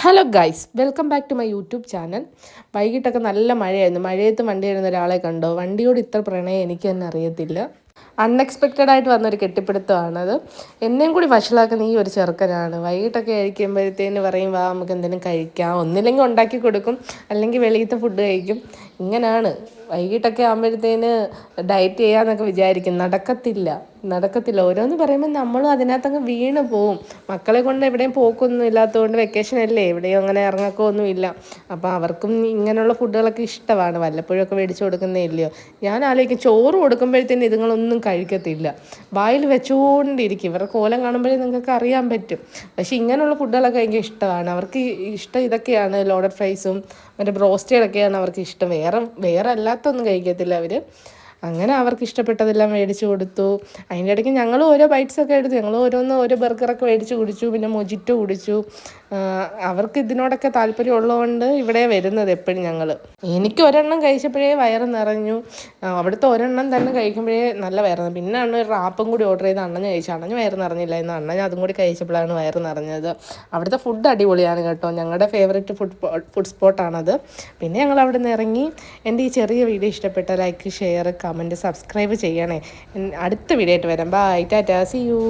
Hello guys, welcome back to my YouTube channel. വൈകിട്ടൊക്കെ നല്ല മഴയായിരുന്നു. മഴയത്ത് വണ്ടി വരുന്ന ഒരാളെ കണ്ടോ? വണ്ടിയോട് ഇത്ര പ്രണയം എനിക്ക് തന്നെ അറിയത്തില്ല. അൺഎക്സ്പെക്റ്റഡ് ആയിട്ട് വന്നൊരു കെട്ടിപ്പിടുത്തമാണത്. എന്നെയും കൂടി വഷളാക്കുന്ന ഈ ഒരു ചെറുക്കനാണ്. വൈകിട്ടൊക്കെ കഴിക്കുമ്പോഴത്തേന് പറയും, വാ നമുക്ക് എന്തെങ്കിലും കഴിക്കാം. ഒന്നില്ലെങ്കിൽ ഉണ്ടാക്കി കൊടുക്കും, അല്ലെങ്കിൽ വെളിയിലത്തെ ഫുഡ് കഴിക്കും. ഇങ്ങനെയാണ്. വൈകിട്ടൊക്കെ ആകുമ്പോഴത്തേന് ഡയറ്റ് ചെയ്യാമെന്നൊക്കെ വിചാരിക്കും. നടക്കത്തില്ല. ഓരോന്ന് പറയുമ്പോൾ നമ്മളും അതിനകത്തങ്ങ് വീണ് പോവും. മക്കളെ കൊണ്ട് എവിടെയും പോക്കൊന്നും ഇല്ലാത്തതുകൊണ്ട്, വെക്കേഷൻ അല്ലേ, എവിടെയും അങ്ങനെ ഇറങ്ങക്കൊന്നും ഇല്ല. അപ്പോൾ അവർക്കും ഇങ്ങനെയുള്ള ഫുഡുകളൊക്കെ ഇഷ്ടമാണ്. വല്ലപ്പോഴൊക്കെ മേടിച്ച് കൊടുക്കുന്നേ ഇല്ലയോ. ഞാൻ ആലോചിക്കും, ചോറ് കൊടുക്കുമ്പോഴത്തേന് ഇതുങ്ങളൊന്നും കഴിക്കത്തില്ല, വായിൽ വെച്ചുകൊണ്ടിരിക്കും. ഇവരുടെ കോലം കാണുമ്പോഴേ നിങ്ങൾക്ക് അറിയാൻ പറ്റും. പക്ഷേ ഇങ്ങനെയുള്ള ഫുഡുകളൊക്കെ എനിക്ക് ഇഷ്ടമാണ്. അവർക്ക് ഇഷ്ടം ഇതൊക്കെയാണ്, ലോഡഡ് ഫ്രൈസും മറ്റേ ബ്രോസ്റ്റഡൊക്കെയാണ് അവർക്ക് ഇഷ്ടം. വേറെ അല്ലാത്തൊന്നും കഴിക്കത്തില്ല അവർ. അങ്ങനെ അവർക്ക് ഇഷ്ടപ്പെട്ടതെല്ലാം മേടിച്ച് കൊടുത്തു. അതിൻ്റെ ഇടയ്ക്ക് ഞങ്ങൾ ഓരോ ബൈറ്റ്സൊക്കെ എടുത്തു. ഞങ്ങൾ ഓരോ ബർഗറൊക്കെ മേടിച്ച് കുടിച്ചു. പിന്നെ മൊജിറ്റോ കുടിച്ചു. അവർക്ക് ഇതിനോടൊക്കെ താല്പര്യം ഉള്ളതുകൊണ്ട് ഇവിടെ വരുന്നത് എപ്പോഴും ഞങ്ങൾ. എനിക്ക് ഒരെണ്ണം കഴിച്ചപ്പോഴേ വയറ് നിറഞ്ഞു. അവിടുത്തെ ഒരെണ്ണം തന്നെ കഴിക്കുമ്പോഴേ നല്ല വയറ്. പിന്നെ ഒരു റാപ്പും കൂടി ഓർഡർ ചെയ്ത് അണ്ണന് കഴിച്ചു. അണ്ണന് വയറ് നിറഞ്ഞില്ല. ഇന്ന് അണ്ണന് അതും കൂടി കഴിച്ചപ്പോഴാണ് വയറ് നിറഞ്ഞത്. അവിടുത്തെ ഫുഡ് അടിപൊളിയാണ് കേട്ടോ. ഞങ്ങളുടെ ഫേവറേറ്റ് ഫുഡ് സ്പോട്ടാണത്. പിന്നെ ഞങ്ങൾ അവിടെ നിന്ന് ഇറങ്ങി. എൻ്റെ ഈ ചെറിയ വീഡിയോ ഇഷ്ടപ്പെട്ട ലൈക്ക്, ഷെയർ, കമൻറ്റ്, സബ്സ്ക്രൈബ് ചെയ്യണേ. അടുത്ത വീഡിയോ ആയിട്ട് വരാം. Bye, ta-ta, see U.